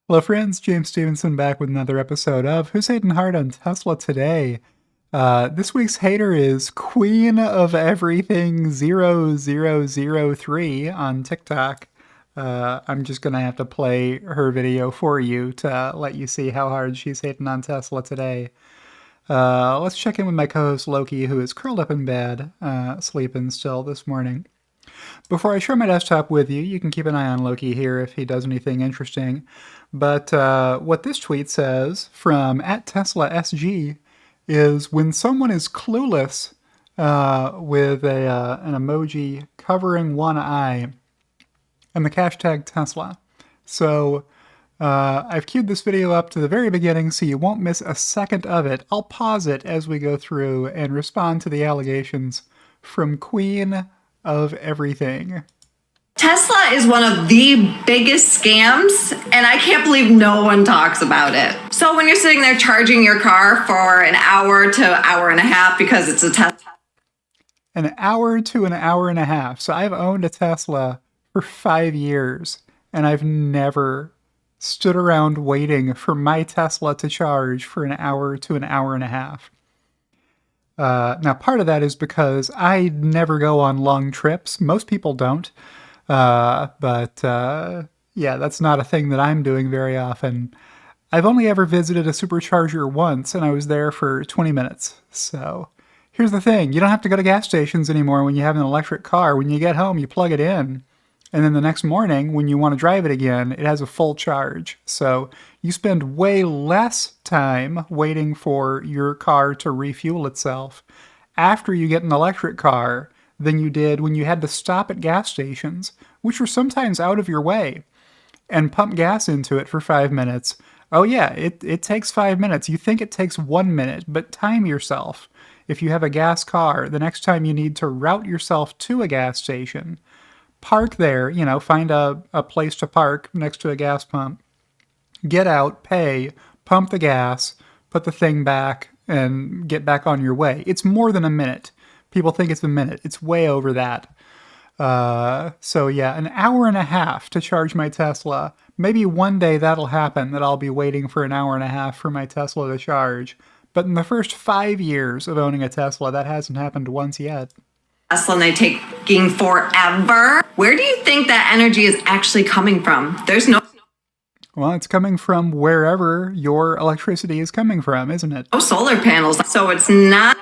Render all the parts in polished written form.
Hello, friends. James Stevenson back with another episode of Who's Hating Hard on Tesla Today. This week's hater is Queen of Everything 0003 on TikTok. I'm just gonna have to play her video for you to let you see how hard she's hating on Tesla today. Let's check in with my co-host Loki, who is curled up in bed, sleeping still this morning. Before I share my desktop with you, you can keep an eye on Loki here if he does anything interesting. But what this tweet says from @TeslaSG is when someone is clueless with an emoji covering one eye and the hashtag Tesla. So I've queued this video up to the very beginning so you won't miss a second of it. I'll pause it as we go through and respond to the allegations from Queen of Everything. Tesla is one of the biggest scams, and I can't believe no one talks about it. So when you're sitting there charging your car for an hour to hour and a half because it's a Tesla. An hour to an hour and a half. So I've owned a Tesla for 5 years, and I've never stood around waiting for my Tesla to charge for an hour to an hour and a half. Now, part of that is because I never go on long trips. Most people don't. But yeah, that's not a thing that I'm doing very often. I've only ever visited a supercharger once, and I was there for 20 minutes. So here's the thing. You don't have to go to gas stations anymore when you have an electric car. When you get home, you plug it in. And then the next morning, when you want to drive it again, it has a full charge. So you spend way less time waiting for your car to refuel itself after you get an electric car than you did when you had to stop at gas stations, which were sometimes out of your way, and pump gas into it for 5 minutes. Oh yeah, it takes 5 minutes. You think it takes 1 minute, but time yourself. If you have a gas car, the next time you need to route yourself to a gas station, park there, find a place to park next to a gas pump, get out, pay, pump the gas, put the thing back, and get back on your way. It's more than a minute. People think it's a minute. It's way over that. So yeah, an hour and a half to charge my Tesla. Maybe one day that'll happen, that I'll be waiting for an hour and a half for my Tesla to charge. But in the first 5 years of owning a Tesla, that hasn't happened once yet. Tesla and they're taking forever. Where do you think that energy is actually coming from? There's no... Well, it's coming from wherever your electricity is coming from, isn't it? No solar panels, so it's not...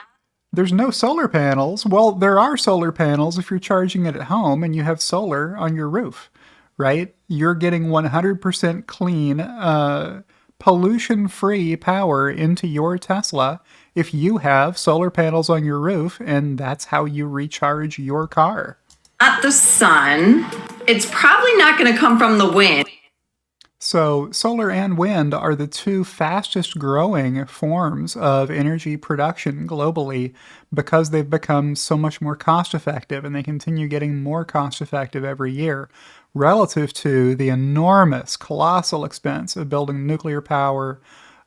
There's no solar panels. Well, there are solar panels if you're charging it at home and you have solar on your roof, right? You're getting 100% clean, pollution-free power into your Tesla if you have solar panels on your roof, and that's how you recharge your car. Not the sun. It's probably not going to come from the wind. So solar and wind are the two fastest growing forms of energy production globally because they've become so much more cost effective, and they continue getting more cost effective every year relative to the enormous, colossal expense of building nuclear power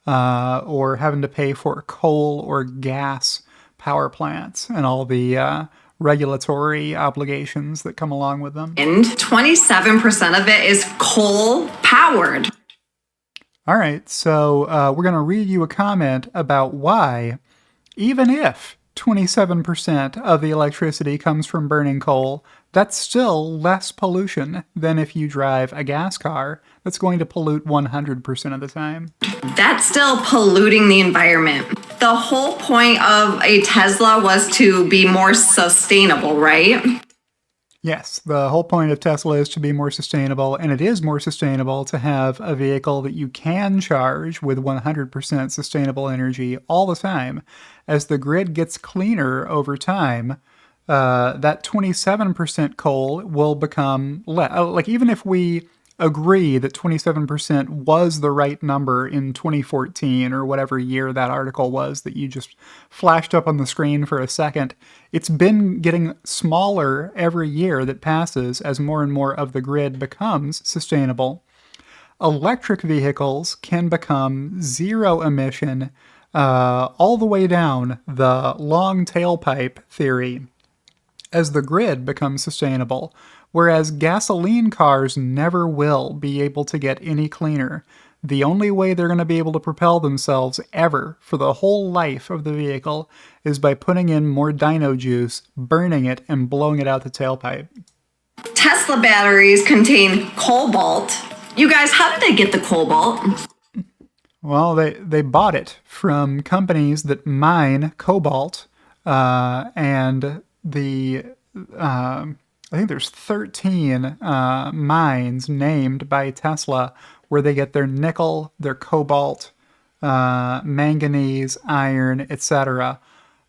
or having to pay for coal or gas power plants and all the regulatory obligations that come along with them. And 27% of it is coal powered. All right, so we're going to read you a comment about why, even if 27% of the electricity comes from burning coal, that's still less pollution than if you drive a gas car that's going to pollute 100% of the time. That's still polluting the environment. The whole point of a Tesla was to be more sustainable, right? Yes, the whole point of Tesla is to be more sustainable, and it is more sustainable to have a vehicle that you can charge with 100% sustainable energy all the time. As the grid gets cleaner over time, that 27% coal will become less. Even if we agree that 27% was the right number in 2014 or whatever year that article was that you just flashed up on the screen for a second, it's been getting smaller every year that passes as more and more of the grid becomes sustainable. Electric vehicles can become zero emission all the way down the long tailpipe theory as the grid becomes sustainable. whereas gasoline cars never will be able to get any cleaner. The only way they're going to be able to propel themselves ever for the whole life of the vehicle is by putting in more dino juice, burning it, and blowing it out the tailpipe. Tesla batteries contain cobalt. You guys, how did they get the cobalt? Well, they bought it from companies that mine cobalt, and I think there's 13 mines named by Tesla where they get their nickel, their cobalt, manganese, iron, etc.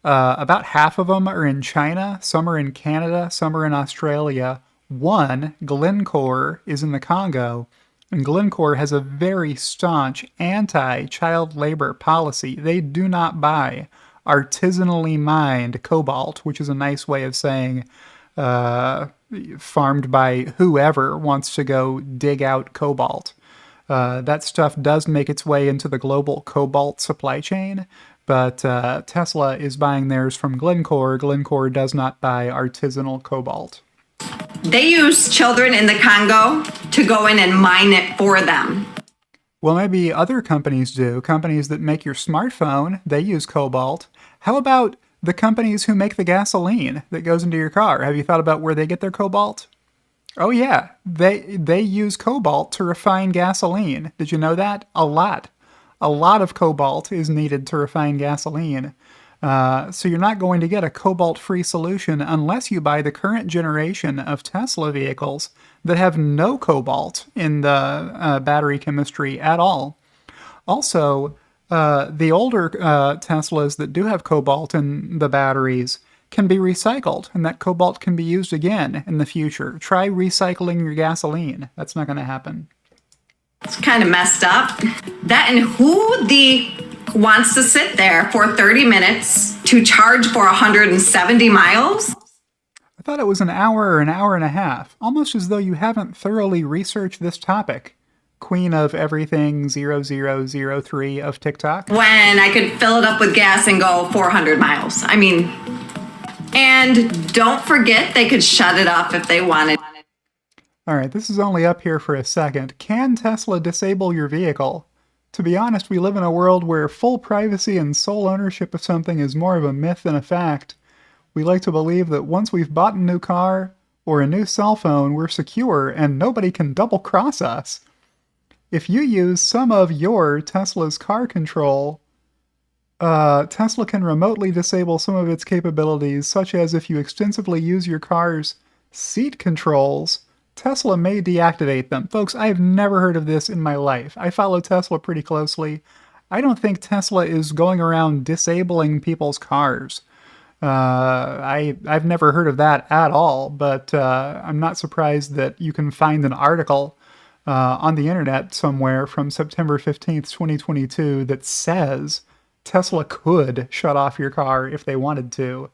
About half of them are in China, some are in Canada, some are in Australia. One, Glencore, is in the Congo, and Glencore has a very staunch anti-child labor policy. They do not buy artisanally mined cobalt, which is a nice way of saying farmed by whoever wants to go dig out cobalt. That stuff does make its way into the global cobalt supply chain, but Tesla is buying theirs from Glencore. Glencore does not buy artisanal cobalt. They use children in the Congo to go in and mine it for them. Well, maybe other companies do. Companies that make your smartphone, they use cobalt. How about the companies who make the gasoline that goes into your car? Have you thought about where they get their cobalt? Oh yeah, they use cobalt to refine gasoline. Did you know that? A lot. A lot of cobalt is needed to refine gasoline. So you're not going to get a cobalt-free solution unless you buy the current generation of Tesla vehicles that have no cobalt in the battery chemistry at all. Also, the older Teslas that do have cobalt in the batteries can be recycled, and that cobalt can be used again in the future. Try recycling your gasoline. That's not going to happen. It's kind of messed up. That and who wants to sit there for 30 minutes to charge for 170 miles? I thought it was an hour or an hour and a half, almost as though you haven't thoroughly researched this topic. Queen of everything 0003 of TikTok. When I could fill it up with gas and go 400 miles. I mean, and don't forget they could shut it off if they wanted. All right, this is only up here for a second. Can Tesla disable your vehicle? To be honest, we live in a world where full privacy and sole ownership of something is more of a myth than a fact. We like to believe that once we've bought a new car or a new cell phone, we're secure and nobody can double-cross us. If you use some of your Tesla's car control, Tesla can remotely disable some of its capabilities, such as if you extensively use your car's seat controls, Tesla may deactivate them. Folks, I have never heard of this in my life. I follow Tesla pretty closely. I don't think Tesla is going around disabling people's cars. I've never heard of that at all, but I'm not surprised that you can find an article on the internet somewhere from September 15th, 2022 that says Tesla could shut off your car if they wanted to.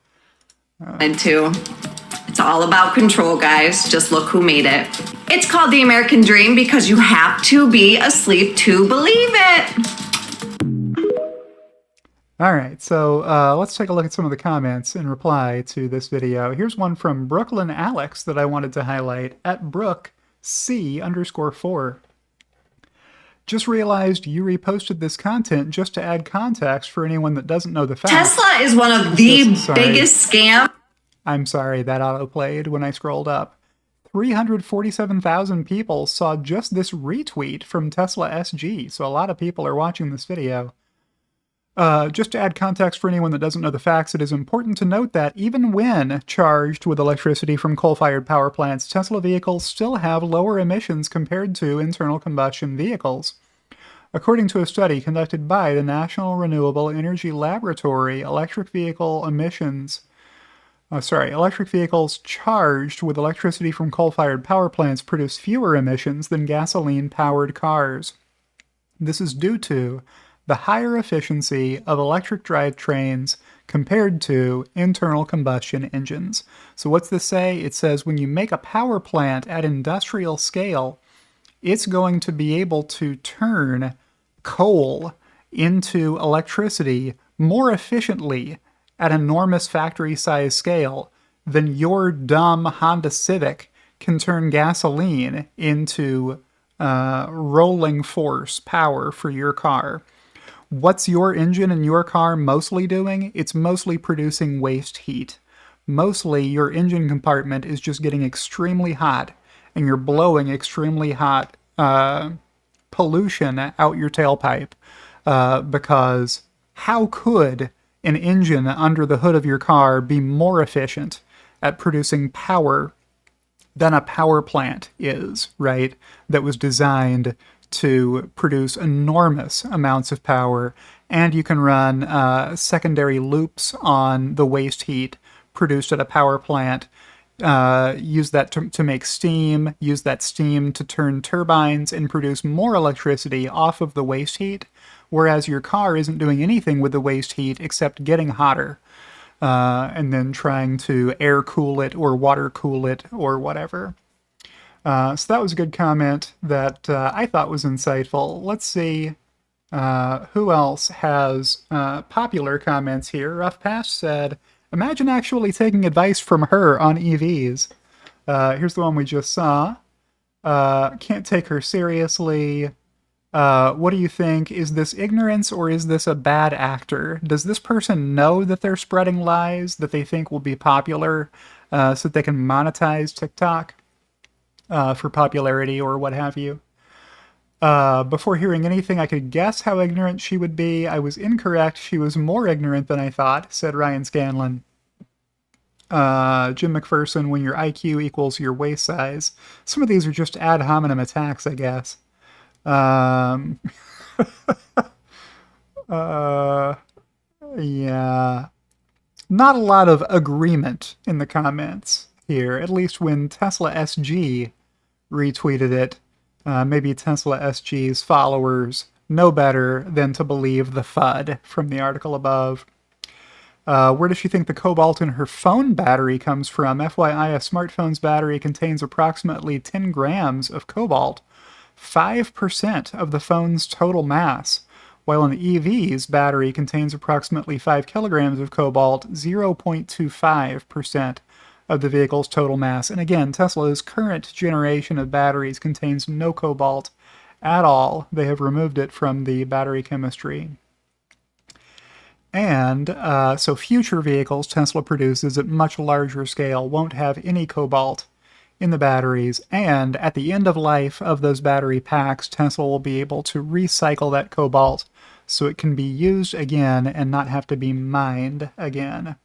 It's all about control, guys. Just look who made it. It's called the American Dream because you have to be asleep to believe it. All right, so let's take a look at some of the comments in reply to this video. Here's one from Brooklyn Alex that I wanted to highlight at BrookC_4. Just realized you reposted this content just to add context for anyone that doesn't know the facts. Tesla is one of the biggest scams. I'm sorry, that autoplayed when I scrolled up. 347,000 people saw just this retweet from Tesla SG, so a lot of people are watching this video. Just to add context for anyone that doesn't know the facts, it is important to note that even when charged with electricity from coal-fired power plants, Tesla vehicles still have lower emissions compared to internal combustion vehicles. According to a study conducted by the National Renewable Energy Laboratory, electric vehicles charged with electricity from coal-fired power plants produce fewer emissions than gasoline-powered cars. This is due to the higher efficiency of electric drivetrains compared to internal combustion engines. So what's this say? It says when you make a power plant at industrial scale, it's going to be able to turn coal into electricity more efficiently at enormous factory-size scale than your dumb Honda Civic can turn gasoline into rolling force power for your car. What's your engine in your car mostly doing? It's mostly producing waste heat. Mostly your engine compartment is just getting extremely hot, and you're blowing extremely hot pollution out your tailpipe. Because how could an engine under the hood of your car be more efficient at producing power than a power plant is, right? That was designed to produce enormous amounts of power, and you can run secondary loops on the waste heat produced at a power plant. Use that to make steam, use that steam to turn turbines and produce more electricity off of the waste heat, whereas your car isn't doing anything with the waste heat except getting hotter. And then trying to air cool it or water cool it or whatever. So that was a good comment that I thought was insightful. Let's see who else has popular comments here. Rough Patch said, imagine actually taking advice from her on EVs. Here's the one we just saw. Can't take her seriously. What do you think? Is this ignorance or is this a bad actor? Does this person know that they're spreading lies that they think will be popular so that they can monetize TikTok for popularity or what have you? Before hearing anything, I could guess how ignorant she would be. I was incorrect. She was more ignorant than I thought, said Ryan Scanlon. Jim McPherson, when your IQ equals your waist size. Some of these are just ad hominem attacks, I guess. Yeah. Not a lot of agreement in the comments here, at least when Tesla SG retweeted it. Maybe Tesla SG's followers know better than to believe the FUD from the article above. Where does she think the cobalt in her phone battery comes from? FYI, a smartphone's battery contains approximately 10 grams of cobalt, 5% of the phone's total mass, while an EV's battery contains approximately 5 kilograms of cobalt, 0.25% of the vehicle's total mass. And again, Tesla's current generation of batteries contains no cobalt at all. They have removed it from the battery chemistry. And so future vehicles Tesla produces at much larger scale won't have any cobalt in the batteries, and at the end of life of those battery packs, Tesla will be able to recycle that cobalt so it can be used again and not have to be mined again.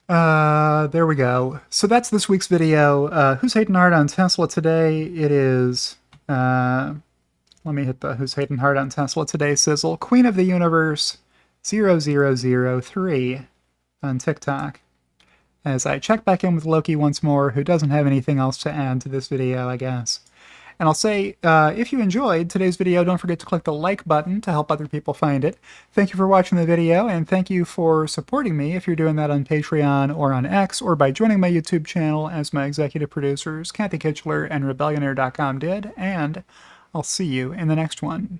There we go. So that's this week's video. Who's hating hard on Tesla today? It is, let me hit the Who's hating hard on Tesla today sizzle. Queen of the Universe 0003 on TikTok. As I check back in with Loki once more, who doesn't have anything else to add to this video, I guess. And I'll say, if you enjoyed today's video, don't forget to click the like button to help other people find it. Thank you for watching the video, and thank you for supporting me if you're doing that on Patreon or on X, or by joining my YouTube channel as my executive producers, Kathy Kitchler and Rebellionaire.com did, and I'll see you in the next one.